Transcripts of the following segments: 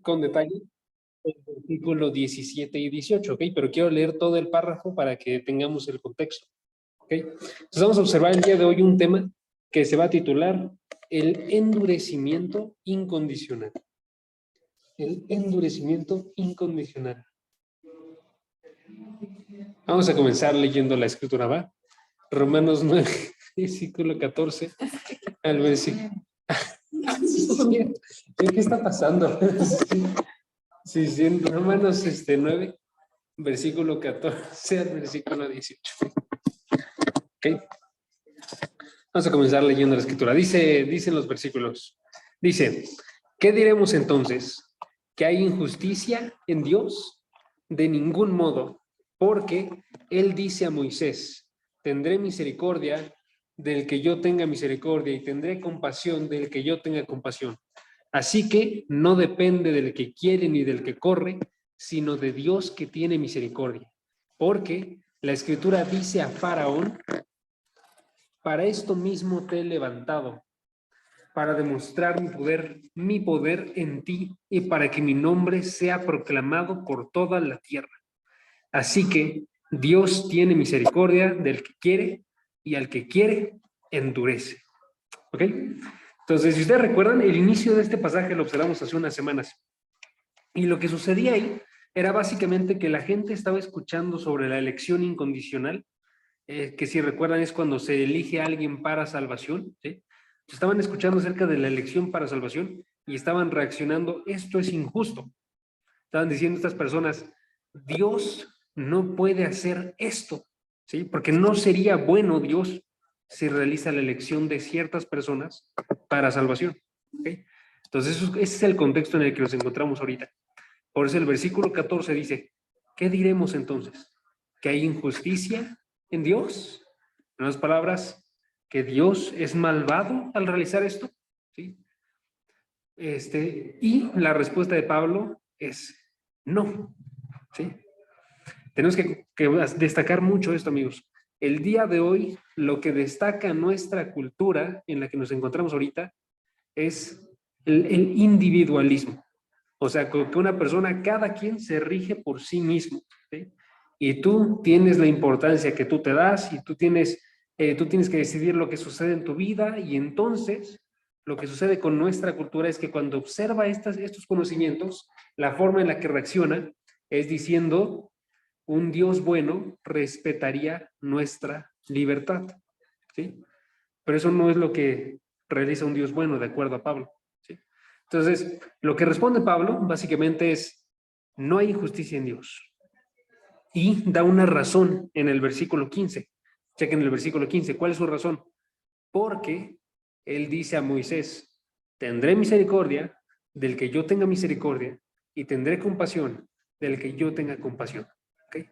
con detalle el versículo 17 y 18, ¿ok? Pero quiero leer todo el párrafo para que tengamos el contexto, ¿ok? Entonces vamos a observar el día de hoy un tema que se va a titular el endurecimiento incondicional. El endurecimiento incondicional. Vamos a comenzar leyendo la escritura, ¿va? Romanos 9, versículo 14 al versículo... ¿Qué está pasando? Sí, en Romanos 9, versículo 14 al versículo 18. ¿Ok? Vamos a comenzar leyendo la escritura. Dicen los versículos. Dice, ¿qué diremos entonces? ¿Que hay injusticia en Dios? De ningún modo, porque Él dice a Moisés, tendré misericordia del que yo tenga misericordia y tendré compasión del que yo tenga compasión. Así que no depende del que quiere ni del que corre, sino de Dios que tiene misericordia. Porque la escritura dice a Faraón, para esto mismo te he levantado, para demostrar mi poder en ti y para que mi nombre sea proclamado por toda la tierra. Así que Dios tiene misericordia del que quiere y al que quiere endurece. ¿Ok? Entonces, si ustedes recuerdan, el inicio de este pasaje lo observamos hace unas semanas. Y lo que sucedía ahí era básicamente que la gente estaba escuchando sobre la elección incondicional, que si recuerdan es cuando se elige a alguien para salvación, ¿sí? Estaban escuchando acerca de la elección para salvación y estaban reaccionando, esto es injusto. Estaban diciendo estas personas, Dios no puede hacer esto, ¿sí? Porque no sería bueno Dios si realiza la elección de ciertas personas para salvación, ¿ok? Entonces, ese es el contexto en el que nos encontramos ahorita. Por eso el versículo 14 dice, ¿qué diremos entonces? ¿Que hay injusticia en Dios? En otras palabras, ¿que Dios es malvado al realizar esto? ¿Sí? Y la respuesta de Pablo es no. ¿Sí? Tenemos que destacar mucho esto, amigos. El día de hoy, lo que destaca nuestra cultura en la que nos encontramos ahorita es el individualismo. O sea, que una persona, cada quien se rige por sí mismo, ¿sí? Y tú tienes la importancia que tú te das y tú tienes que decidir lo que sucede en tu vida y entonces lo que sucede con nuestra cultura es que cuando observa estos conocimientos, la forma en la que reacciona es diciendo, un Dios bueno respetaría nuestra libertad, ¿sí? Pero eso no es lo que realiza un Dios bueno, de acuerdo a Pablo, ¿sí? Entonces, lo que responde Pablo básicamente es, no hay injusticia en Dios. Y da una razón en el versículo 15. Chequen el versículo 15. ¿Cuál es su razón? Porque él dice a Moisés, tendré misericordia del que yo tenga misericordia y tendré compasión del que yo tenga compasión. ¿Okay?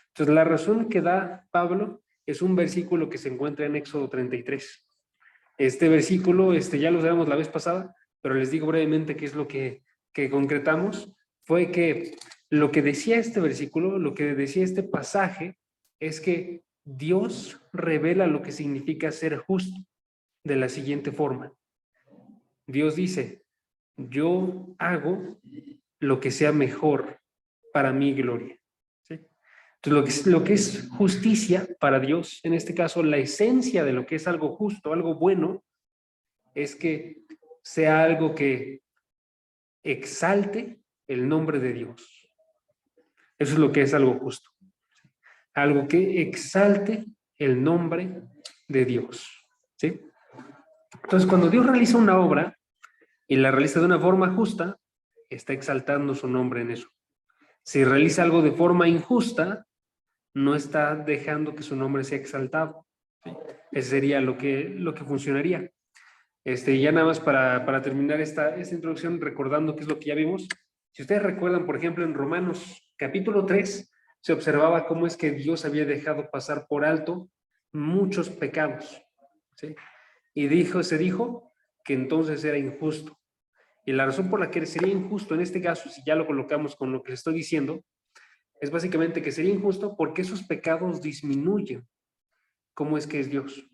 Entonces, la razón que da Pablo es un versículo que se encuentra en Éxodo 33. Este versículo ya lo sabemos la vez pasada, pero les digo brevemente qué es lo que concretamos. Fue que lo que decía este versículo, lo que decía este pasaje, es que Dios revela lo que significa ser justo de la siguiente forma. Dios dice, yo hago lo que sea mejor para mi gloria. ¿Sí? Entonces, lo que es justicia para Dios, en este caso, la esencia de lo que es algo justo, algo bueno, es que sea algo que exalte el nombre de Dios. Eso es lo que es algo justo. Algo que exalte el nombre de Dios. ¿Sí? Entonces, cuando Dios realiza una obra y la realiza de una forma justa, está exaltando su nombre en eso. Si realiza algo de forma injusta, no está dejando que su nombre sea exaltado. ¿Sí? Ese sería lo que funcionaría. Ya nada más para terminar esta introducción, recordando qué es lo que ya vimos. Si ustedes recuerdan, por ejemplo, en Romanos capítulo 3, se observaba cómo es que Dios había dejado pasar por alto muchos pecados, ¿sí? Y se dijo que entonces era injusto. Y la razón por la que sería injusto en este caso, si ya lo colocamos con lo que les estoy diciendo, es básicamente que sería injusto porque esos pecados disminuyen. ¿Cómo es que es Dios?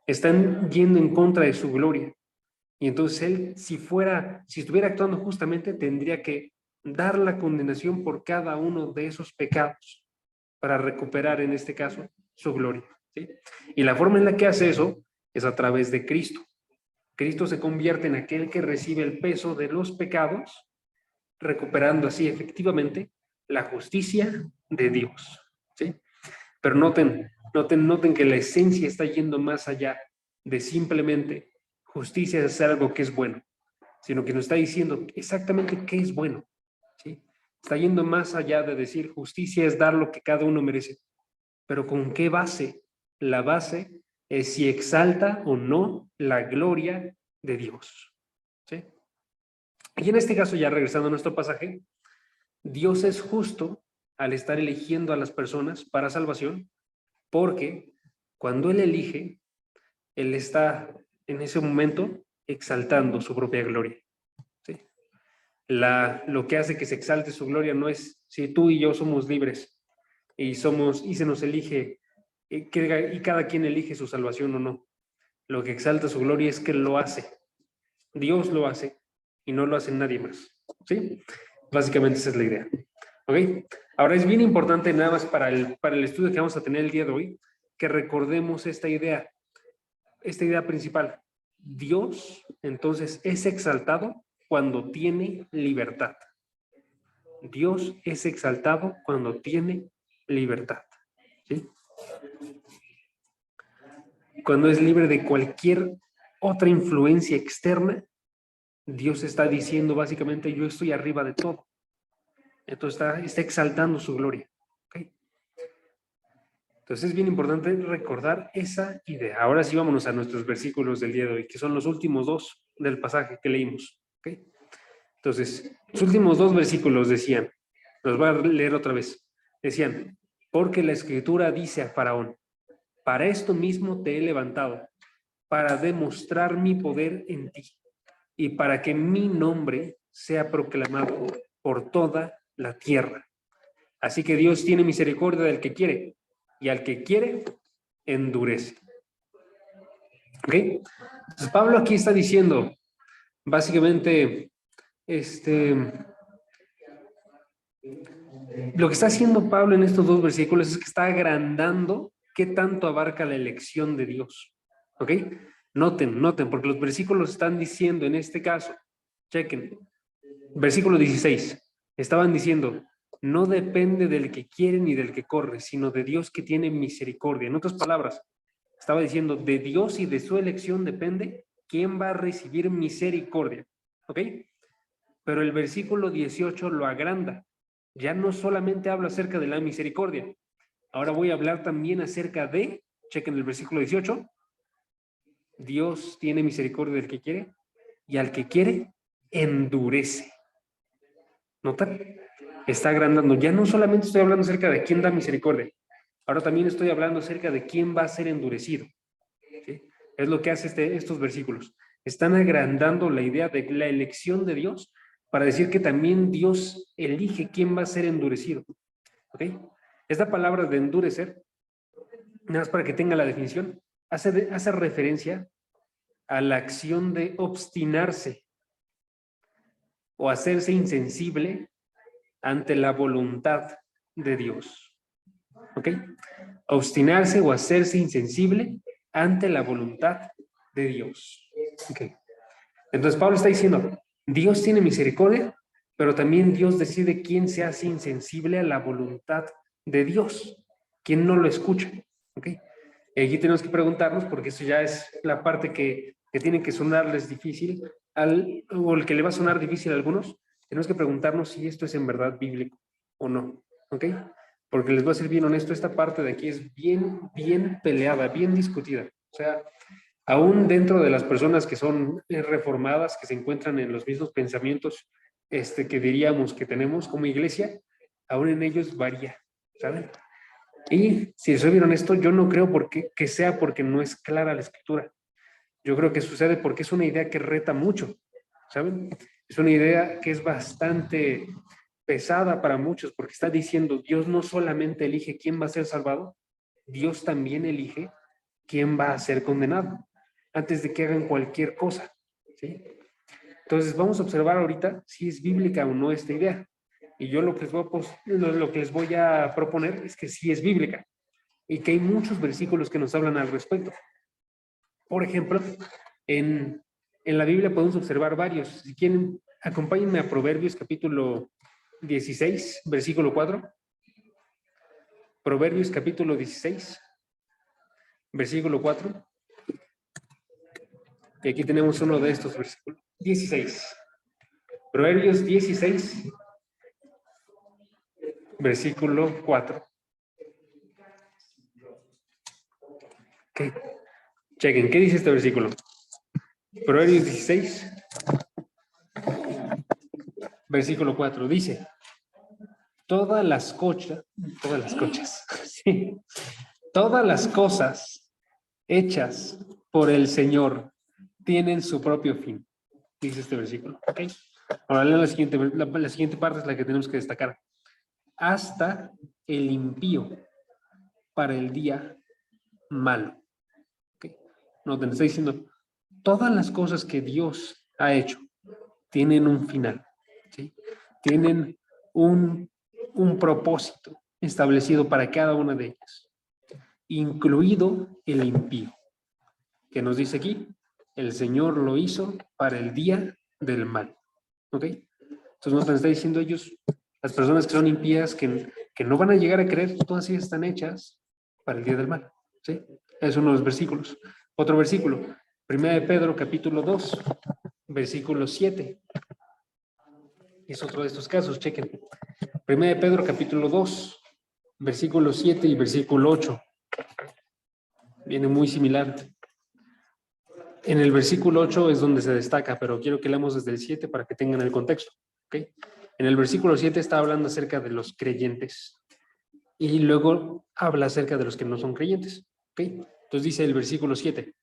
Están yendo en contra de su gloria. Y entonces él, si estuviera actuando justamente, tendría que dar la condenación por cada uno de esos pecados para recuperar, en este caso, su gloria, ¿sí? Y la forma en la que hace eso es a través de Cristo. Cristo se convierte en aquel que recibe el peso de los pecados, recuperando así efectivamente la justicia de Dios, ¿sí? Pero noten que la esencia está yendo más allá de simplemente justicia de hacer algo que es bueno, sino que nos está diciendo exactamente qué es bueno, ¿sí? Está yendo más allá de decir justicia es dar lo que cada uno merece, pero ¿con qué base? La base es si exalta o no la gloria de Dios, ¿sí? Y en este caso, ya regresando a nuestro pasaje, Dios es justo al estar eligiendo a las personas para salvación, porque cuando Él elige, Él está en ese momento exaltando su propia gloria, ¿sí? Lo que hace que se exalte su gloria no es si tú y yo somos libres y se nos elige y cada quien elige su salvación o no. Lo que exalta su gloria es que Él lo hace. Dios lo hace y no lo hace nadie más, ¿sí? Básicamente esa es la idea. ¿Ok? Ahora es bien importante nada más para el estudio que vamos a tener el día de hoy, que recordemos esta idea principal. Dios, entonces, es exaltado cuando tiene libertad. Dios es exaltado cuando tiene libertad, ¿sí? Cuando es libre de cualquier otra influencia externa, Dios está diciendo básicamente, yo estoy arriba de todo. Entonces está exaltando su gloria. ¿Okay? Entonces es bien importante recordar esa idea. Ahora sí vámonos a nuestros versículos del día de hoy, que son los últimos dos del pasaje que leímos. ¿Okay? Entonces, los últimos dos versículos decían, los voy a leer otra vez, decían, porque la escritura dice a Faraón, para esto mismo te he levantado, para demostrar mi poder en ti y para que mi nombre sea proclamado por toda la tierra. Así que Dios tiene misericordia del que quiere y al que quiere endurece. ¿Ok? Entonces Pablo aquí está diciendo, básicamente, lo que está haciendo Pablo en estos dos versículos es que está agrandando qué tanto abarca la elección de Dios. ¿Ok? Noten, porque los versículos están diciendo en este caso, chequen, versículo 16, estaban diciendo, no depende del que quiere ni del que corre, sino de Dios que tiene misericordia. En otras palabras, estaba diciendo, de Dios y de su elección depende quién va a recibir misericordia. ¿Ok? Pero el versículo 18 lo agranda. Ya no solamente habla acerca de la misericordia. Ahora voy a hablar también acerca de, chequen el versículo 18, Dios tiene misericordia del que quiere y al que quiere endurece. ¿Notan? Está agrandando. Ya no solamente estoy hablando acerca de quién da misericordia, ahora también estoy hablando acerca de quién va a ser endurecido. ¿Sí? Es lo que hace estos versículos. Están agrandando la idea de la elección de Dios para decir que también Dios elige quién va a ser endurecido. ¿Ok? Esta palabra de endurecer, nada más para que tenga la definición, hace referencia a la acción de obstinarse o hacerse insensible ante la voluntad de Dios. ¿Ok? Obstinarse o hacerse insensible ante la voluntad de Dios. ¿Ok? Entonces Pablo está diciendo, Dios tiene misericordia, pero también Dios decide quién se hace insensible a la voluntad de Dios, quién no lo escucha. ¿Ok? Y aquí tenemos que preguntarnos, porque eso ya es la parte que tiene que sonarles difícil, o el que le va a sonar difícil a algunos, tenemos que preguntarnos si esto es en verdad bíblico o no. ¿Ok? Porque les voy a ser bien honesto, esta parte de aquí es bien peleada, bien discutida. O sea, aún dentro de las personas que son reformadas, que se encuentran en los mismos pensamientos que diríamos que tenemos como iglesia, aún en ellos varía, ¿saben? Y si soy bien honesto, yo no creo que sea porque no es clara la escritura. Yo creo que sucede porque es una idea que reta mucho, ¿saben? Es una idea que es bastante pesada para muchos porque está diciendo, Dios no solamente elige quién va a ser salvado, Dios también elige quién va a ser condenado antes de que hagan cualquier cosa, ¿sí? Entonces vamos a observar ahorita si es bíblica o no esta idea. Y yo lo que les voy a proponer es que sí es bíblica y que hay muchos versículos que nos hablan al respecto. Por ejemplo, en la Biblia podemos observar varios. Si quieren, acompáñenme a Proverbios capítulo 16, versículo 4. Proverbios capítulo 16, versículo 4. Y aquí tenemos uno de estos versículos. 16. Proverbios 16, versículo 4. ¿Qué? Chequen, ¿qué dice este versículo? Proverbios 16, versículo 4. Dice, todas las cochas, sí, todas las cosas hechas por el Señor tienen su propio fin, dice este versículo. ¿Ok? Ahora la siguiente parte es la que tenemos que destacar. Hasta el impío para el día malo. ¿Okay? No te está diciendo, todas las cosas que Dios ha hecho tienen un final, ¿sí? Tienen un propósito establecido para cada una de ellas, incluido el impío, que nos dice aquí, el Señor lo hizo para el día del mal. ¿Ok? Entonces nos está diciendo ellos, las personas que son impías, que no van a llegar a creer, todas ellas están hechas para el día del mal. ¿Sí? Es uno de los versículos. Otro versículo, 1 de Pedro capítulo 2, versículo 7. Es otro de estos casos, chequen. 1 de Pedro capítulo 2, versículo 7 y versículo 8. Viene muy similar. En el versículo 8 es donde se destaca, pero quiero que leamos desde el 7 para que tengan el contexto. ¿Okay? En el versículo 7 está hablando acerca de los creyentes y luego habla acerca de los que no son creyentes. ¿Okay? Entonces dice el versículo 7,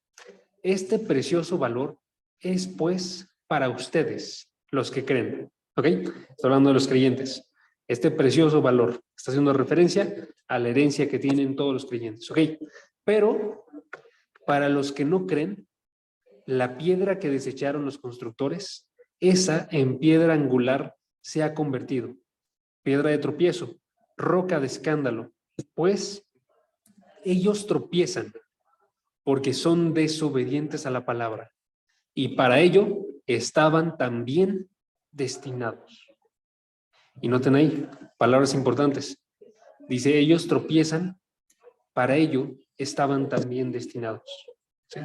este precioso valor es pues para ustedes, los que creen. ¿Ok? Está hablando de los creyentes. Este precioso valor está haciendo referencia a la herencia que tienen todos los creyentes. ¿Ok? Pero para los que no creen, la piedra que desecharon los constructores, esa en piedra angular se ha convertido. Piedra de tropiezo, roca de escándalo, pues ellos tropiezan porque son desobedientes a la palabra y para ello estaban también destinados. Y noten ahí, palabras importantes. Dice, ellos tropiezan, para ello estaban también destinados. ¿Sí?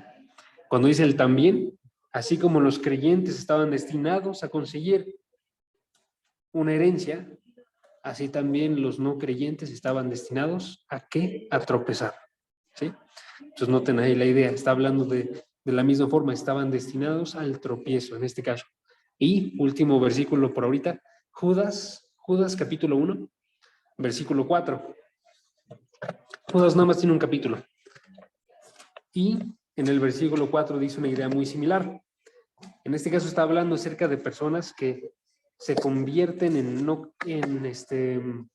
Cuando dice el también, así como los creyentes estaban destinados a conseguir una herencia, así también los no creyentes estaban destinados ¿a qué? A tropezar. ¿Sí? Entonces noten ahí la idea, está hablando de la misma forma, estaban destinados al tropiezo en este caso. Y último versículo por ahorita, Judas capítulo 1, versículo 4. Judas nada más tiene un capítulo. Y en el versículo 4 dice una idea muy similar. En este caso está hablando acerca de personas que se convierten en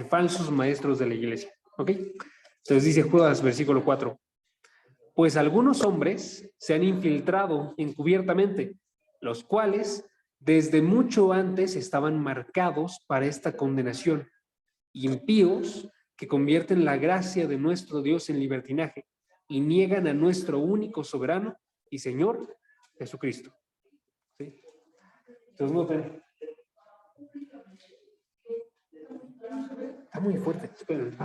falsos maestros de la iglesia. ¿Ok? Entonces dice Judas, versículo 4. Pues algunos hombres se han infiltrado encubiertamente, los cuales desde mucho antes estaban marcados para esta condenación, impíos que convierten la gracia de nuestro Dios en libertinaje y niegan a nuestro único soberano y Señor Jesucristo. ¿Sí? Entonces noten. Está muy fuerte. Esperen.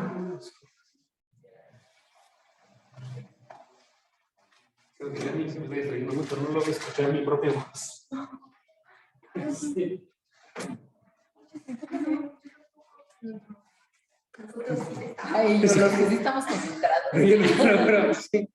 Creo que ya me estoy distrayendo mucho, no lo voy a escuchar mi propia voz. Sí. Ay, yo, los que sí estamos concentrados. Pero, sí.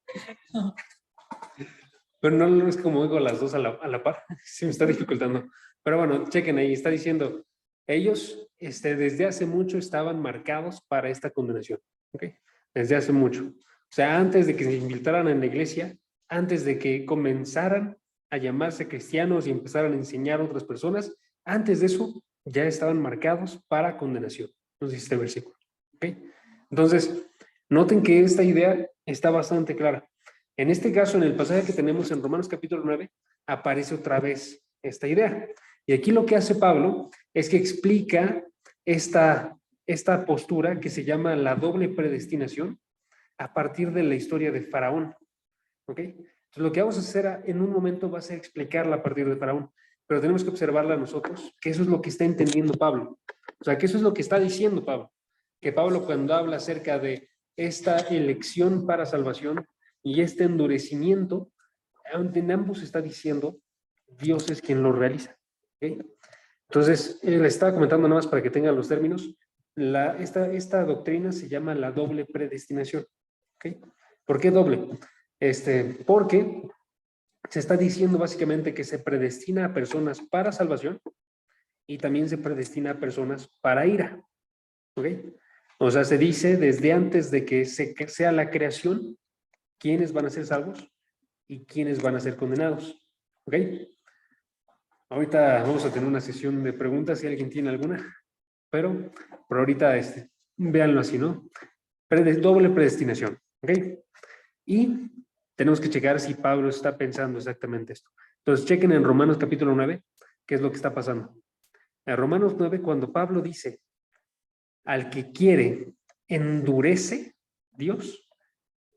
Pero no es como digo las dos a la par. Se me está dificultando. Pero bueno, chequen ahí, está diciendo, ellos desde hace mucho estaban marcados para esta condenación. ¿Okay? Desde hace mucho. O sea, antes de que se infiltraran en la iglesia, antes de que comenzaran a llamarse cristianos y empezaran a enseñar a otras personas, antes de eso ya estaban marcados para condenación. Nos dice este versículo. ¿Okay? Entonces, noten que esta idea está bastante clara. En este caso, en el pasaje que tenemos en Romanos capítulo 9, aparece otra vez esta idea. Y aquí lo que hace Pablo es que explica esta postura que se llama la doble predestinación a partir de la historia de Faraón. ¿Ok? Entonces, lo que vamos a hacer en un momento va a ser explicarla a partir de Faraón, pero tenemos que observarla nosotros, que eso es lo que está entendiendo Pablo. O sea, que eso es lo que está diciendo Pablo. Que Pablo, cuando habla acerca de esta elección para salvación y este endurecimiento, en ambos está diciendo Dios es quien lo realiza. ¿Okay? Entonces, le estaba comentando nada más para que tengan los términos. Esta doctrina se llama la doble predestinación. ¿Okay? ¿Por qué doble? Porque se está diciendo básicamente que se predestina a personas para salvación y también se predestina a personas para ira. ¿Ok? O sea, se dice desde antes de que sea la creación quiénes van a ser salvos y quiénes van a ser condenados. ¿Ok? Ahorita vamos a tener una sesión de preguntas si alguien tiene alguna, pero por ahorita véanlo así, ¿no? Doble predestinación. ¿Ok? Y tenemos que checar si Pablo está pensando exactamente esto. Entonces, chequen en Romanos capítulo 9, qué es lo que está pasando. En Romanos 9, cuando Pablo dice, al que quiere, endurece Dios,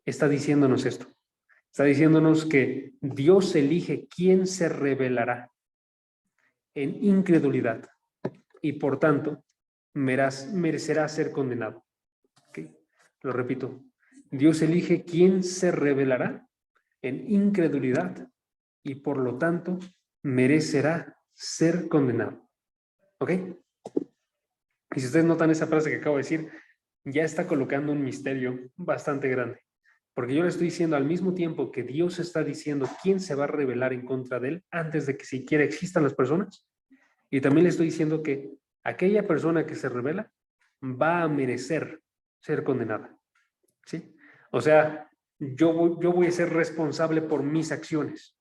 está diciéndonos esto. Está diciéndonos que Dios elige quién se revelará en incredulidad y por tanto merecerá ser condenado. ¿Okay? Lo repito. Dios elige quién se revelará en incredulidad y por lo tanto merecerá ser condenado. ¿Ok? Y si ustedes notan esa frase que acabo de decir, ya está colocando un misterio bastante grande. Porque yo le estoy diciendo al mismo tiempo que Dios está diciendo quién se va a rebelar en contra de él antes de que siquiera existan las personas. Y también le estoy diciendo que aquella persona que se revela va a merecer ser condenada. ¿Sí? O sea, yo voy a ser responsable por mis acciones.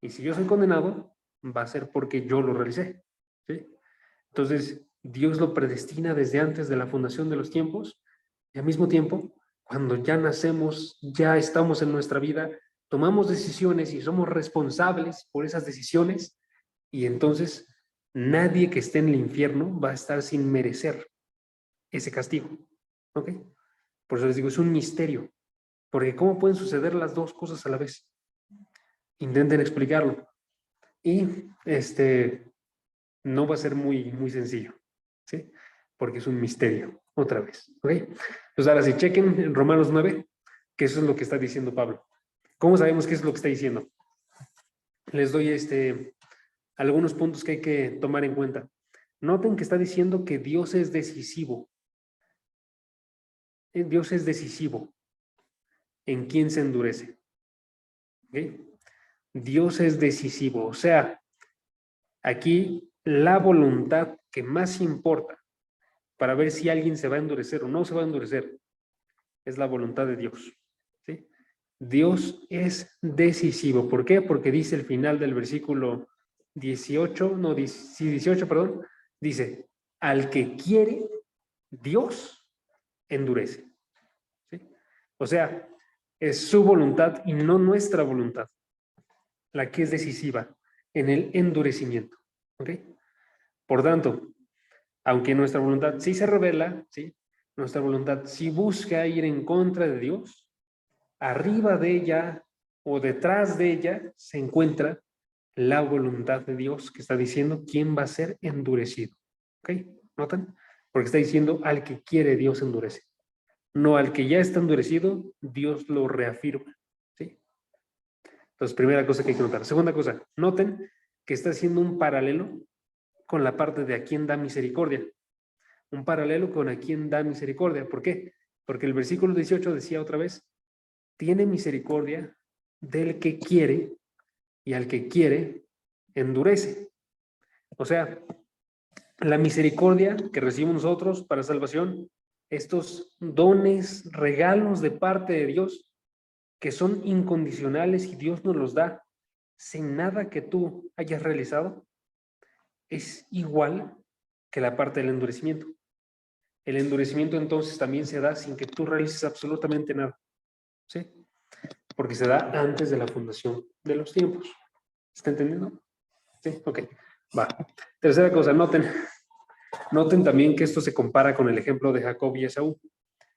Y si yo soy condenado, va a ser porque yo lo realicé. ¿Sí? Entonces, Dios lo predestina desde antes de la fundación de los tiempos y al mismo tiempo, cuando ya nacemos, ya estamos en nuestra vida, tomamos decisiones y somos responsables por esas decisiones y entonces nadie que esté en el infierno va a estar sin merecer ese castigo. ¿Ok? Por eso les digo, es un misterio, porque ¿cómo pueden suceder las dos cosas a la vez? Intenten explicarlo. Y no va a ser muy sencillo, ¿sí? Porque es un misterio, otra vez, ¿ok? Pues ahora sí, chequen en Romanos 9, que eso es lo que está diciendo Pablo. ¿Cómo sabemos qué es lo que está diciendo? Les doy algunos puntos que hay que tomar en cuenta. Noten que está diciendo que Dios es decisivo. Dios es decisivo en quién se endurece. ¿Ok? Dios es decisivo. O sea, aquí la voluntad que más importa para ver si alguien se va a endurecer o no se va a endurecer es la voluntad de Dios. ¿Sí? Dios es decisivo. ¿Por qué? Porque dice el final del versículo 18, no, 18, perdón, dice, al que quiere, Dios endurece. ¿Sí? O sea, es su voluntad y no nuestra voluntad la que es decisiva en el endurecimiento. ¿Ok? Por tanto, aunque nuestra voluntad sí se revela, ¿sí? Nuestra voluntad sí busca ir en contra de Dios, arriba de ella o detrás de ella se encuentra la voluntad de Dios que está diciendo quién va a ser endurecido. ¿Ok? ¿Notan? Porque está diciendo al que quiere Dios endurece. No al que ya está endurecido, Dios lo reafirma. ¿Sí? Entonces, primera cosa que hay que notar. Segunda cosa, noten que está haciendo un paralelo con la parte de a quién da misericordia. Un paralelo con a quién da misericordia. ¿Por qué? Porque el versículo 18 decía otra vez, tiene misericordia del que quiere y al que quiere endurece. O sea, la misericordia que recibimos nosotros para salvación, estos dones, regalos de parte de Dios que son incondicionales y Dios nos los da sin nada que tú hayas realizado, es igual que la parte del endurecimiento. El endurecimiento entonces también se da sin que tú realices absolutamente nada, ¿sí? Porque se da antes de la fundación de los tiempos. ¿Está entendiendo? Sí, ok, va. Tercera cosa, noten también que esto se compara con el ejemplo de Jacob y Esaú.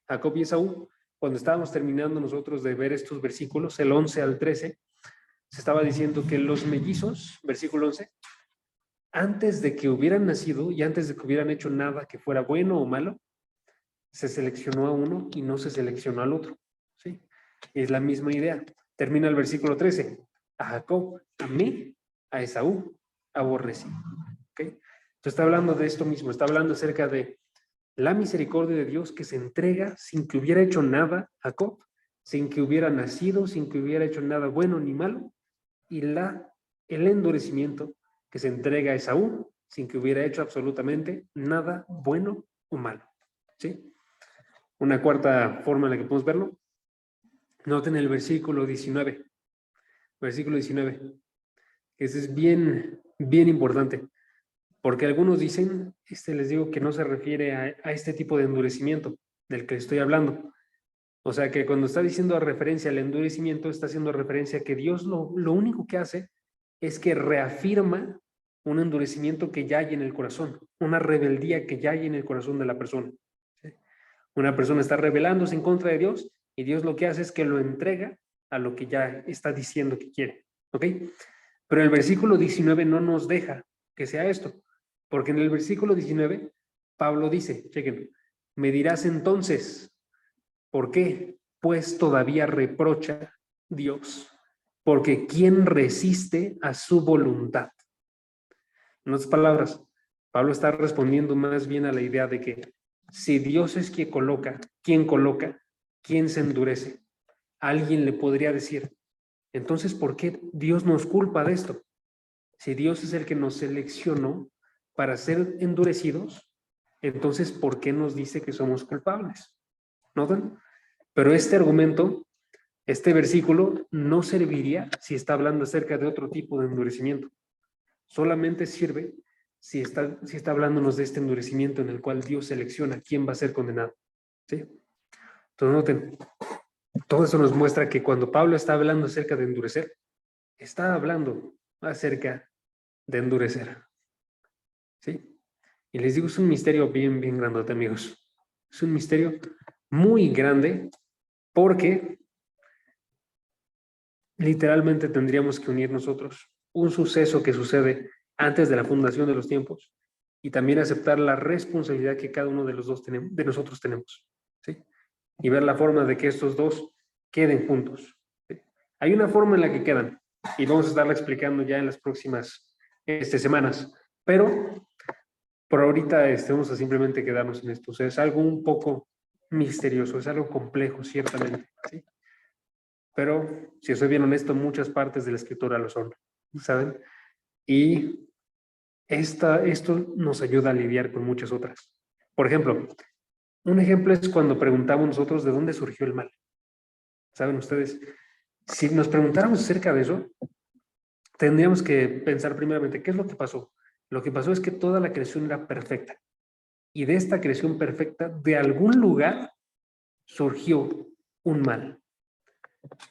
Jacob y Esaú, cuando estábamos terminando nosotros de ver estos versículos, el 11 al 13, se estaba diciendo que los mellizos, versículo 11, antes de que hubieran nacido y antes de que hubieran hecho nada que fuera bueno o malo, se seleccionó a uno y no se seleccionó al otro. ¿Sí? Es la misma idea. Termina el versículo 13. A Jacob amé, a Esaú aborrecí. ¿Okay? Entonces está hablando de esto mismo, está hablando acerca de la misericordia de Dios que se entrega sin que hubiera hecho nada Jacob, sin que hubiera nacido, sin que hubiera hecho nada bueno ni malo, y el endurecimiento que se entrega a Esaú sin que hubiera hecho absolutamente nada bueno o malo. ¿Sí? Una cuarta forma en la que podemos verlo, noten el versículo 19. Versículo 19. Ese es bien, bien importante, porque algunos dicen, les digo que no se refiere a este tipo de endurecimiento del que estoy hablando. O sea que cuando está diciendo referencia al endurecimiento, está haciendo referencia a que Dios lo único que hace es que reafirma un endurecimiento que ya hay en el corazón, una rebeldía que ya hay en el corazón de la persona. ¿Sí? Una persona está rebelándose en contra de Dios y Dios lo que hace es que lo entrega a lo que ya está diciendo que quiere. ¿Ok? Pero el versículo 19 no nos deja que sea esto, porque en el versículo 19 Pablo dice, chequen, me dirás entonces, ¿por qué? Pues todavía reprocha Dios, porque ¿quién resiste a su voluntad? En otras palabras, Pablo está respondiendo más bien a la idea de que si Dios es quien coloca, ¿quién se endurece? Alguien le podría decir, entonces, ¿por qué Dios nos culpa de esto? Si Dios es el que nos seleccionó para ser endurecidos, entonces, ¿por qué nos dice que somos culpables? ¿Notan? Pero este argumento, este versículo, no serviría si está hablando acerca de otro tipo de endurecimiento. Solamente sirve si está hablándonos de este endurecimiento en el cual Dios selecciona quién va a ser condenado. ¿Sí? Entonces, noten, todo eso nos muestra que cuando Pablo está hablando acerca de endurecer, está hablando acerca de endurecer. ¿Sí? Y les digo, es un misterio bien, bien grandote, amigos. Es un misterio muy grande porque literalmente tendríamos que unir nosotros un suceso que sucede antes de la fundación de los tiempos y también aceptar la responsabilidad que cada uno de los dos tenemos, de nosotros tenemos, ¿sí? Y ver la forma de que estos dos queden juntos, ¿sí? Hay una forma en la que quedan y vamos a estarla explicando ya en las próximas semanas, pero por ahorita vamos a simplemente quedarnos en esto. O sea, es algo un poco misterioso, es algo complejo, ciertamente, ¿sí? Pero, si soy bien honesto, muchas partes de la escritura lo son, ¿saben? Y esto nos ayuda a lidiar con muchas otras. Por ejemplo, un ejemplo es cuando preguntamos nosotros de dónde surgió el mal. ¿Saben ustedes? Si nos preguntáramos acerca de eso, tendríamos que pensar primeramente, ¿qué es lo que pasó? Lo que pasó es que toda la creación era perfecta. Y de esta creación perfecta, de algún lugar surgió un mal.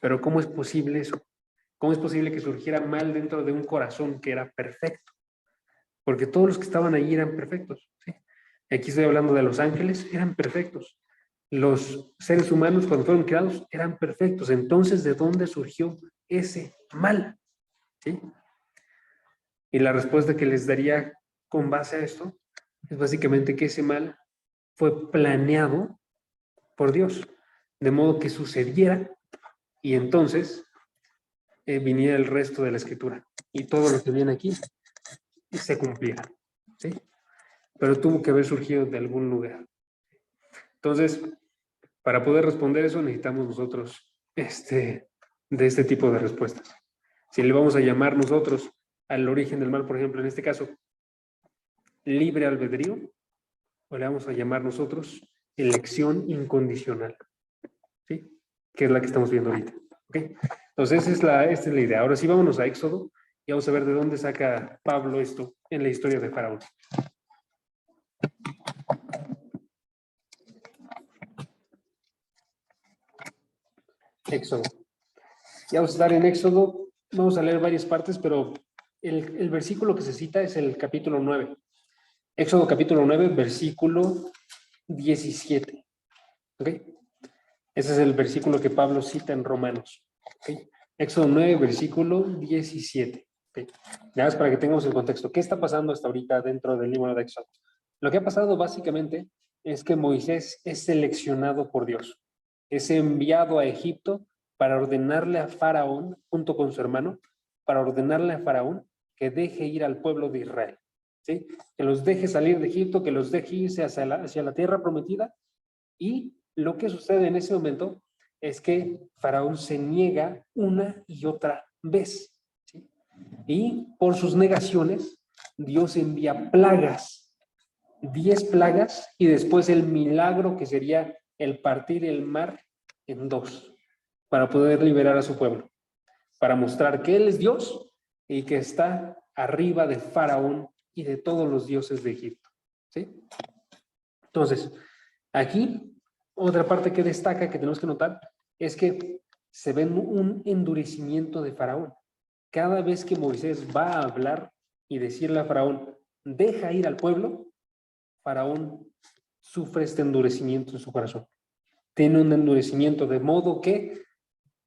Pero ¿cómo es posible eso? ¿Cómo es posible que surgiera mal dentro de un corazón que era perfecto? Porque todos los que estaban ahí eran perfectos. ¿Sí? Aquí estoy hablando de los ángeles, eran perfectos. Los seres humanos cuando fueron creados eran perfectos. Entonces, ¿de dónde surgió ese mal? ¿Sí? Y la respuesta que les daría con base a esto es básicamente que ese mal fue planeado por Dios, de modo que sucediera y entonces viniera el resto de la escritura y todo lo que viene aquí se cumpliera, ¿sí? Pero tuvo que haber surgido de algún lugar. Entonces, para poder responder eso necesitamos nosotros de este tipo de respuestas. Si le vamos a llamar nosotros al origen del mal, por ejemplo, en este caso, libre albedrío, o le vamos a llamar nosotros elección incondicional, ¿sí? Que es la que estamos viendo ahorita, ¿ok? Entonces, esta es la idea. Ahora sí, vámonos a Éxodo y vamos a ver de dónde saca Pablo esto en la historia de Faraón. Éxodo. Ya vamos a estar en Éxodo, vamos a leer varias partes, pero el versículo que se cita es el capítulo 9. Éxodo capítulo 9, versículo 17. ¿Ok? Ese es el versículo que Pablo cita en Romanos. ¿Ok? Éxodo 9, versículo 17. ¿Ok? Nada más para que tengamos el contexto. ¿Qué está pasando hasta ahorita dentro del libro de Éxodo? Lo que ha pasado básicamente es que Moisés es seleccionado por Dios. Es enviado a Egipto para ordenarle a Faraón, junto con su hermano, para ordenarle a Faraón que deje ir al pueblo de Israel. ¿Sí? Que los deje salir de Egipto, que los deje irse hacia la tierra prometida. Y lo que sucede en ese momento es que Faraón se niega una y otra vez. ¿Sí? Y por sus negaciones, Dios envía plagas, 10 plagas, y después el milagro que sería el partir el mar en dos, para poder liberar a su pueblo, para mostrar que Él es Dios y que está arriba de Faraón y de todos los dioses de Egipto. ¿Sí? Entonces, aquí, otra parte que destaca, que tenemos que notar, es que se ve un endurecimiento de Faraón. Cada vez que Moisés va a hablar y decirle a Faraón, deja ir al pueblo, Faraón sufre este endurecimiento en su corazón. Tiene un endurecimiento de modo que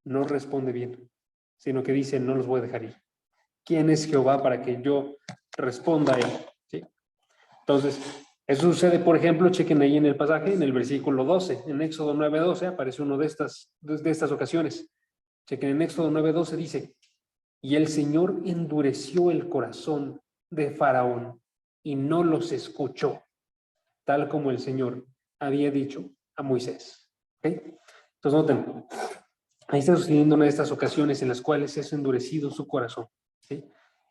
no responde bien, sino que dice, no los voy a dejar ir. ¿Quién es Jehová para que yo responda a él? ¿Sí? Entonces, eso sucede, por ejemplo, chequen ahí en el pasaje, en el versículo 12, en Éxodo 9:12 aparece uno de estas ocasiones. Chequen, en Éxodo 9:12 dice, y el Señor endureció el corazón de Faraón y no los escuchó, tal como el Señor había dicho a Moisés. ¿Okay? Entonces noten, ahí está sucediendo una de estas ocasiones en las cuales es endurecido su corazón. ¿Sí?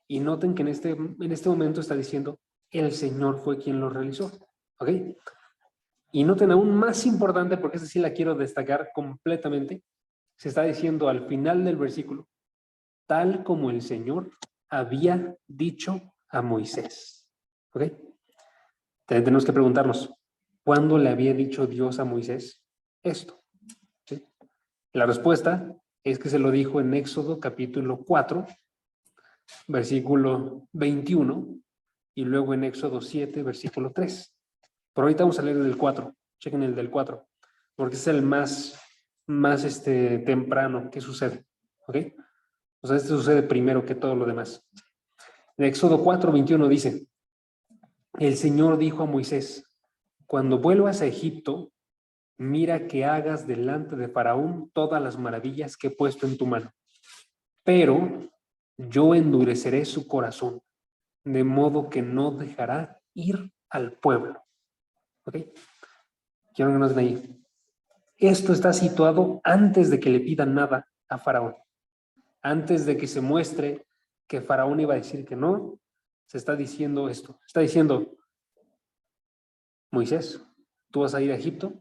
Y noten que en este momento está diciendo, el Señor fue quien lo realizó. ¿Ok? Y noten aún más importante, porque esta sí la quiero destacar completamente, se está diciendo al final del versículo, tal como el Señor había dicho a Moisés. ¿Ok? Tenemos que preguntarnos, ¿cuándo le había dicho Dios a Moisés esto? ¿Sí? La respuesta es que se lo dijo en Éxodo capítulo 4, versículo 21, y luego en Éxodo 7, versículo 3. Pero ahorita vamos a leer el del 4. Chequen el del 4, porque es el más temprano que sucede. ¿Ok? O sea, este sucede primero que todo lo demás. En Éxodo 4, 21 dice, el Señor dijo a Moisés, cuando vuelvas a Egipto, mira que hagas delante de Faraón todas las maravillas que he puesto en tu mano. Pero yo endureceré su corazón, de modo que no dejará ir al pueblo. ¿Ok? Quiero que nos den ahí. Esto está situado antes de que le pidan nada a Faraón. Antes de que se muestre que Faraón iba a decir que no, se está diciendo esto. Está diciendo, Moisés, tú vas a ir a Egipto.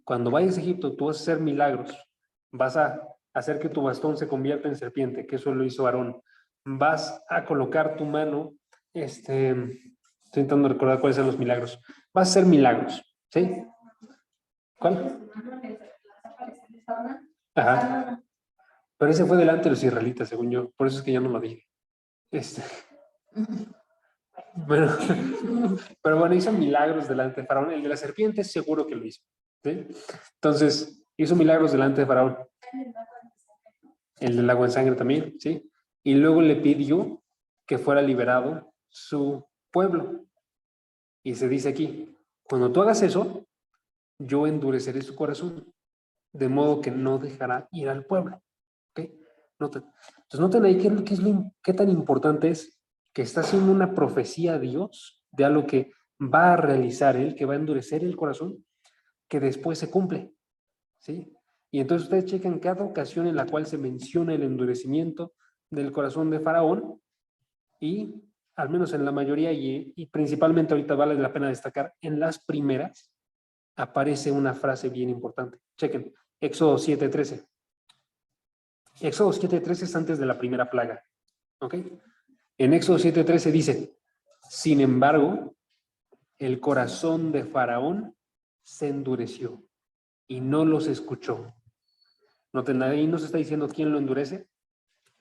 Cuando vayas a Egipto, tú vas a hacer milagros. Vas a hacer que tu bastón se convierta en serpiente, que eso lo hizo Aarón. Vas a colocar tu mano, estoy intentando recordar cuáles son los milagros. Vas a hacer milagros, ¿sí? ¿Cuál? Ajá. Pero ese fue delante de los israelitas, según yo. Por eso es que yo no lo dije. Bueno, pero bueno, hizo milagros delante de Faraón. El de la serpiente seguro que lo hizo. ¿Sí? Entonces, hizo milagros delante de Faraón. El del agua en sangre también, ¿sí? Y luego le pidió que fuera liberado su pueblo. Y se dice aquí, cuando tú hagas eso, yo endureceré su corazón, de modo que no dejará ir al pueblo. ¿Ok? Noten. Entonces noten ahí qué tan importante es que está haciendo una profecía a Dios de algo que va a realizar Él, que va a endurecer el corazón, que después se cumple. ¿Sí? Y entonces ustedes checan cada ocasión en la cual se menciona el endurecimiento del corazón de Faraón y al menos en la mayoría y principalmente ahorita vale la pena destacar, en las primeras aparece una frase bien importante. Chequen, Éxodo 7:13. Éxodo 7:13 es antes de la primera plaga. ¿Ok? En Éxodo 7:13 dice, sin embargo, el corazón de Faraón se endureció y no los escuchó. Noten, ahí nos está diciendo quién lo endurece,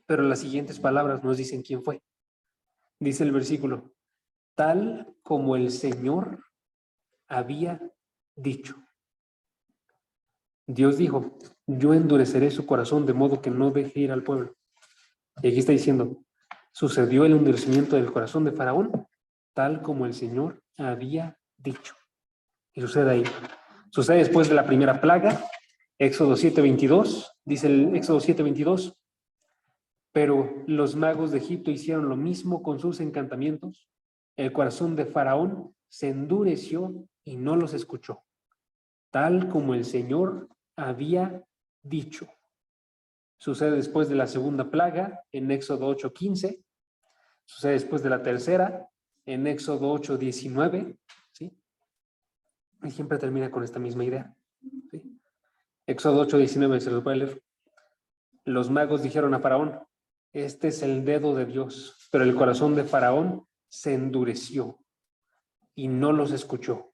pero las siguientes palabras nos dicen quién fue. Dice el versículo, tal como el Señor había dicho. Dios dijo, yo endureceré su corazón de modo que no deje ir al pueblo. Y aquí está diciendo, sucedió el endurecimiento del corazón de Faraón, tal como el Señor había dicho. Y sucede ahí. Sucede después de la primera plaga, Éxodo 7:22, dice el Éxodo 7:22, pero los magos de Egipto hicieron lo mismo con sus encantamientos. El corazón de Faraón se endureció y no los escuchó, tal como el Señor había dicho. Sucede después de la segunda plaga, en Éxodo 8:15. Sucede después de la tercera, en Éxodo 8:19. ¿Sí? Y siempre termina con esta misma idea. ¿Sí? Éxodo 8:19, se los voy a leer. Los magos dijeron a Faraón, este es el dedo de Dios, pero el corazón de Faraón se endureció y no los escuchó,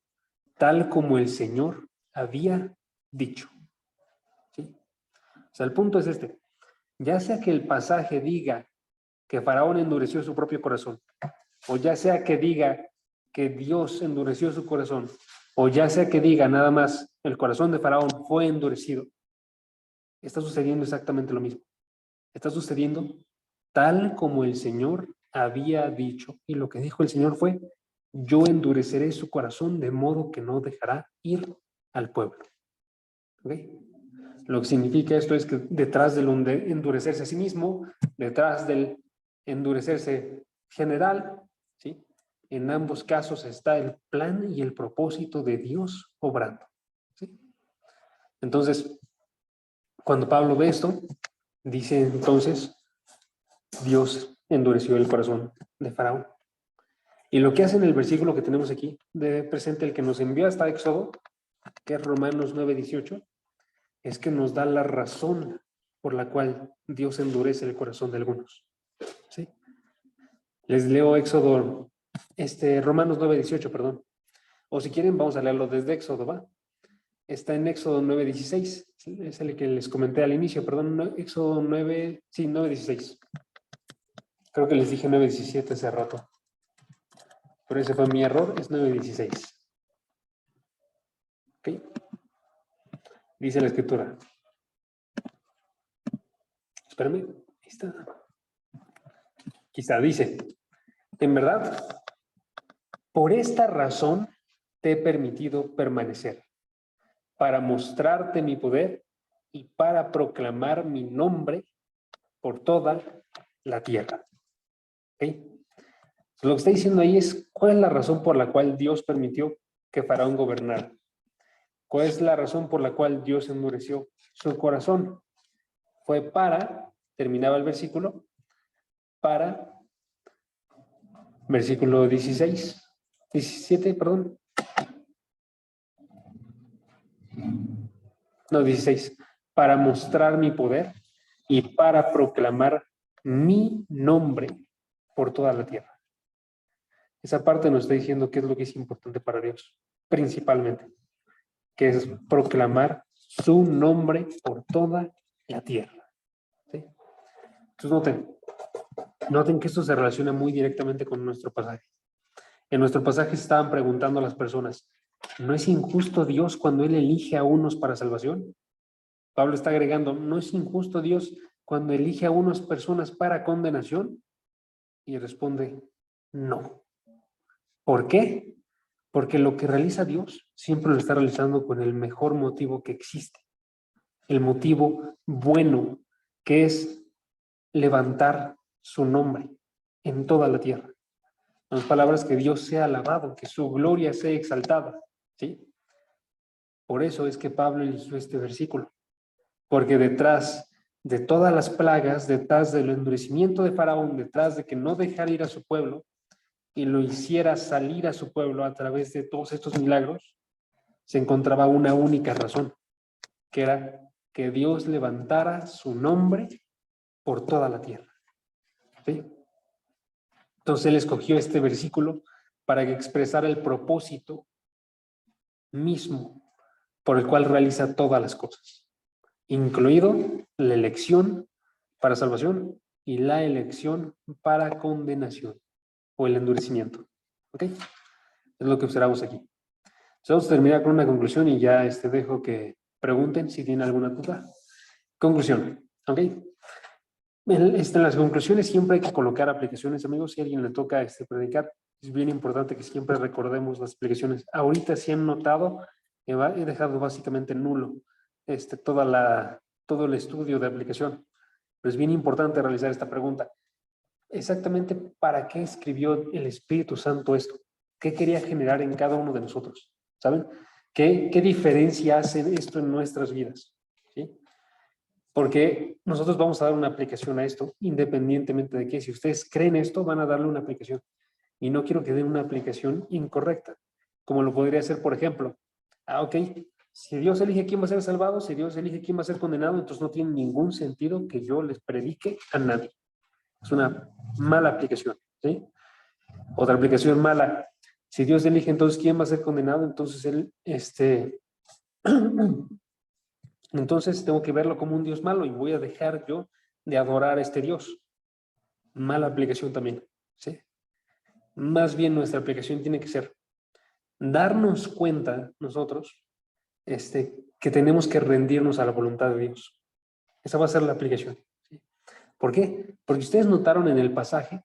tal como el Señor había dicho. ¿Sí? O sea, el punto es este. Ya sea que el pasaje diga que Faraón endureció su propio corazón, o ya sea que diga que Dios endureció su corazón, o ya sea que diga nada más el corazón de Faraón fue endurecido, está sucediendo exactamente lo mismo. Está sucediendo tal como el Señor había dicho. Y lo que dijo el Señor fue, yo endureceré su corazón de modo que no dejará ir al pueblo. ¿Okay? Lo que significa esto es que detrás del endurecerse a sí mismo, detrás del endurecerse general, ¿sí? En ambos casos está el plan y el propósito de Dios obrando. ¿Sí? Entonces, cuando Pablo ve esto, dice entonces, Dios endureció el corazón de Faraón. Y lo que hace en el versículo que tenemos aquí, de presente, el que nos envió hasta Éxodo, que es Romanos 9:18, es que nos da la razón por la cual Dios endurece el corazón de algunos. ¿Sí? Les leo Éxodo, Romanos 9:18, perdón. O si quieren, vamos a leerlo desde Éxodo, ¿va? Está en Éxodo 9:16. Es el que les comenté al inicio, perdón, Éxodo 9, sí, 9:16. Creo que les dije 9:17 hace rato. Pero ese fue mi error, es 9:16. ¿Ok? Dice la escritura. Espérame, ahí está. Quizá dice, en verdad, por esta razón te he permitido permanecer, para mostrarte mi poder y para proclamar mi nombre por toda la tierra. ¿Ok? Lo que está diciendo ahí es, ¿cuál es la razón por la cual Dios permitió que Faraón gobernara? ¿Cuál es la razón por la cual Dios endureció su corazón? Fue para, terminaba el versículo, para, versículo 17, perdón. No, 16. Para mostrar mi poder y para proclamar mi nombre por toda la tierra. Esa parte nos está diciendo qué es lo que es importante para Dios, principalmente, que es proclamar su nombre por toda la tierra. ¿Sí? Entonces noten que esto se relaciona muy directamente con nuestro pasaje. En nuestro pasaje estaban preguntando a las personas, ¿no es injusto Dios cuando Él elige a unos para salvación? Pablo está agregando, ¿no es injusto Dios cuando elige a unas personas para condenación? Y responde, no. ¿Por qué? Porque lo que realiza Dios siempre lo está realizando con el mejor motivo que existe. El motivo bueno, que es levantar su nombre en toda la tierra. En las palabras, que Dios sea alabado, que su gloria sea exaltada. ¿Sí? Por eso es que Pablo eligió este versículo. Porque detrás de todas las plagas, detrás del endurecimiento de Faraón, detrás de que no dejara ir a su pueblo y lo hiciera salir a su pueblo a través de todos estos milagros, se encontraba una única razón, que era que Dios levantara su nombre por toda la tierra. ¿Sí? Entonces él escogió este versículo para que expresara el propósito mismo por el cual realiza todas las cosas, incluido la elección para salvación y la elección para condenación. o el endurecimiento. ¿Ok? Es lo que observamos aquí. Entonces, vamos a terminar con una conclusión y ya dejo que pregunten si tienen alguna duda. Conclusión. ¿Ok? En las conclusiones siempre hay que colocar aplicaciones, amigos. Si a alguien le toca predicar, es bien importante que siempre recordemos las aplicaciones. Ahorita si han notado, he dejado básicamente nulo todo el estudio de aplicación. Pero es bien importante realizar esta pregunta. Exactamente, ¿para qué escribió el Espíritu Santo esto? ¿Qué quería generar en cada uno de nosotros? ¿Saben? ¿Qué diferencia hace esto en nuestras vidas? ¿Sí? Porque nosotros vamos a dar una aplicación a esto, independientemente de que si ustedes creen esto, van a darle una aplicación. Y no quiero que den una aplicación incorrecta, como lo podría ser, por ejemplo, ok, si Dios elige quién va a ser salvado, si Dios elige quién va a ser condenado, entonces no tiene ningún sentido que yo les predique a nadie. Es una mala aplicación, ¿sí? Otra aplicación mala, si Dios elige entonces quién va a ser condenado, entonces él, entonces tengo que verlo como un Dios malo y voy a dejar yo de adorar a este Dios. Mala aplicación también, ¿sí? Más bien nuestra aplicación tiene que ser darnos cuenta nosotros que tenemos que rendirnos a la voluntad de Dios. Esa va a ser la aplicación, ¿sí? ¿Por qué? Porque ustedes notaron en el pasaje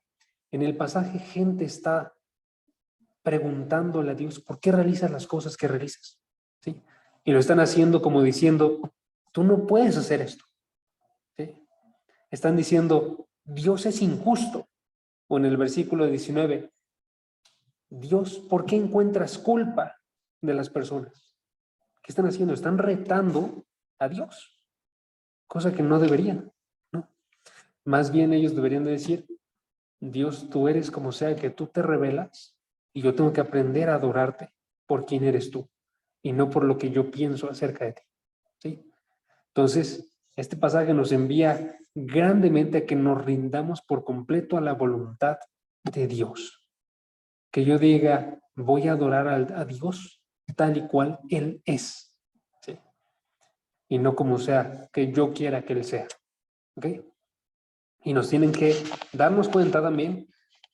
gente está preguntándole a Dios, ¿por qué realizas las cosas que realizas? ¿Sí? Y lo están haciendo como diciendo, tú no puedes hacer esto. ¿Sí? Están diciendo, Dios es injusto. O en el versículo 19, Dios, ¿por qué encuentras culpa de las personas? ¿Qué están haciendo? Están retando a Dios, cosa que no deberían, ¿no? Más bien ellos deberían de decir, Dios, tú eres como sea que tú te revelas y yo tengo que aprender a adorarte por quién eres tú y no por lo que yo pienso acerca de ti. ¿Sí? Entonces, este pasaje nos envía grandemente a que nos rindamos por completo a la voluntad de Dios. Que yo diga, voy a adorar a Dios tal y cual Él es. ¿Sí? Y no como sea que yo quiera que Él sea. ¿Ok? Y nos tienen que darnos cuenta también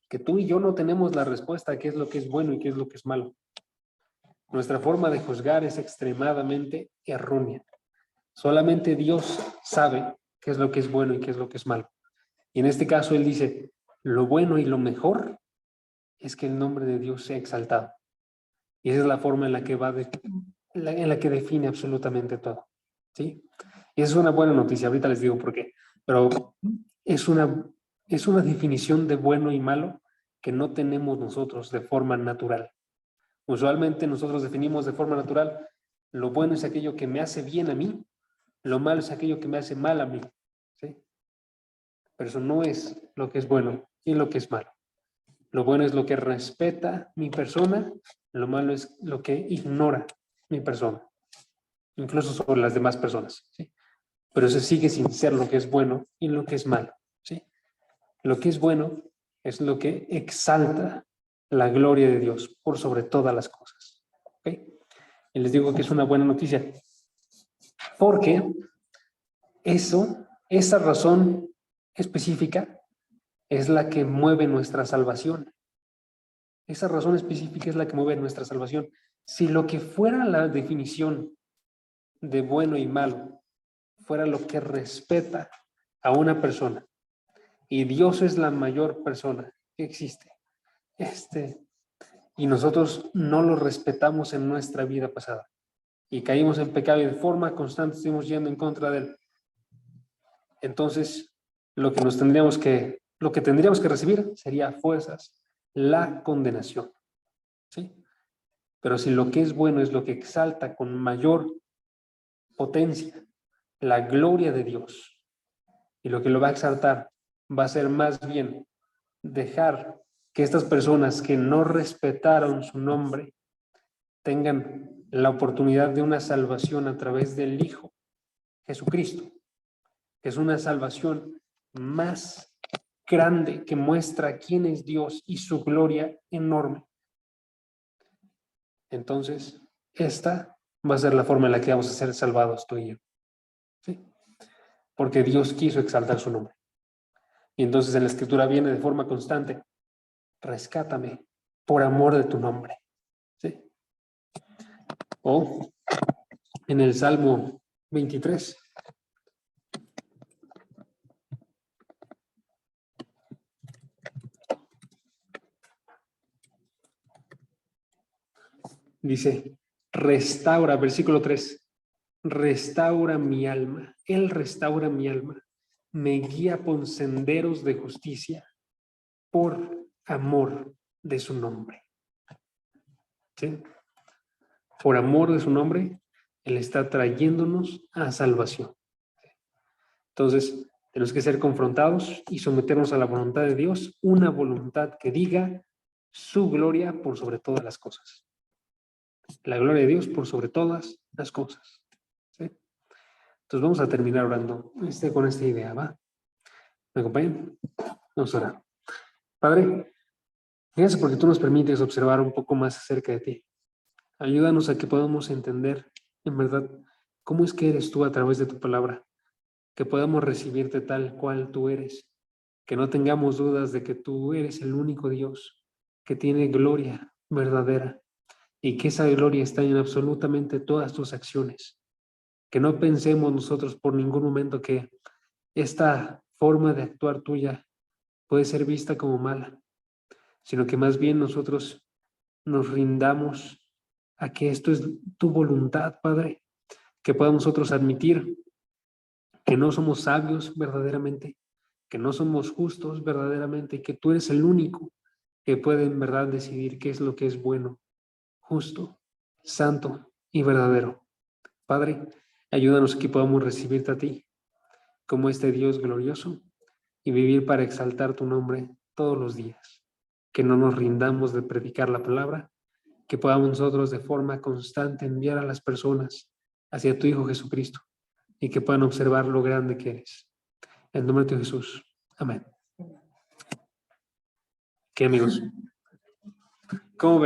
que tú y yo no tenemos la respuesta a qué es lo que es bueno y qué es lo que es malo. Nuestra forma de juzgar es extremadamente errónea. Solamente Dios sabe qué es lo que es bueno y qué es lo que es malo. Y en este caso Él dice, lo bueno y lo mejor es que el nombre de Dios sea exaltado. Y esa es la forma en la que en la que define absolutamente todo. ¿Sí? Y esa es una buena noticia, ahorita les digo por qué. Pero es una definición de bueno y malo que no tenemos nosotros de forma natural. Usualmente nosotros definimos de forma natural, lo bueno es aquello que me hace bien a mí, lo malo es aquello que me hace mal a mí. ¿Sí? Pero eso no es lo que es bueno y lo que es malo. Lo bueno es lo que respeta mi persona, lo malo es lo que ignora mi persona, incluso sobre las demás personas. ¿Sí? Pero eso sigue sin ser lo que es bueno y lo que es malo. ¿Sí? Lo que es bueno es lo que exalta la gloria de Dios por sobre todas las cosas. ¿Ok? Y les digo que es una buena noticia, porque esa razón específica es la que mueve nuestra salvación. Esa razón específica es la que mueve nuestra salvación. Si lo que fuera la definición de bueno y malo fuera lo que respeta a una persona, y Dios es la mayor persona que existe, y nosotros no lo respetamos en nuestra vida pasada, y caímos en pecado y de forma constante estamos yendo en contra de él, entonces lo que tendríamos que recibir sería fuerzas, la condenación. ¿Sí? Pero si lo que es bueno es lo que exalta con mayor potencia la gloria de Dios, y lo que lo va a exaltar va a ser más bien dejar que estas personas que no respetaron su nombre tengan la oportunidad de una salvación a través del Hijo Jesucristo, que es una salvación más grande que muestra quién es Dios y su gloria enorme. Entonces, esta va a ser la forma en la que vamos a ser salvados tú y yo. ¿Sí? Porque Dios quiso exaltar su nombre. Y entonces en la Escritura viene de forma constante rescátame por amor de tu nombre. ¿Sí? O en el Salmo 23. Dice, restaura, versículo 3, restaura mi alma, Él restaura mi alma, me guía por senderos de justicia por amor de su nombre. ¿Sí? Por amor de su nombre, Él está trayéndonos a salvación. Entonces, tenemos que ser confrontados y someternos a la voluntad de Dios, una voluntad que diga su gloria por sobre todas las cosas. La gloria de Dios por sobre todas las cosas. ¿Sí? Entonces vamos a terminar orando con esta idea, ¿va? ¿Me acompañan? Vamos a orar. Padre, gracias porque tú nos permites observar un poco más acerca de ti. Ayúdanos a que podamos entender, en verdad, cómo es que eres tú a través de tu palabra, que podamos recibirte tal cual tú eres, que no tengamos dudas de que tú eres el único Dios que tiene gloria verdadera y que esa gloria está en absolutamente todas tus acciones. Que no pensemos nosotros por ningún momento que esta forma de actuar tuya puede ser vista como mala, sino que más bien nosotros nos rindamos a que esto es tu voluntad, Padre, que podamos nosotros admitir que no somos sabios verdaderamente, que no somos justos verdaderamente, y que tú eres el único que puede en verdad decidir qué es lo que es bueno, justo, santo y verdadero. Padre, ayúdanos a que podamos recibirte a ti como este Dios glorioso y vivir para exaltar tu nombre todos los días. Que no nos rindamos de predicar la palabra, que podamos nosotros de forma constante enviar a las personas hacia tu Hijo Jesucristo y que puedan observar lo grande que eres. En el nombre de Jesús. Amén. ¿Qué, amigos? ¿Cómo ven?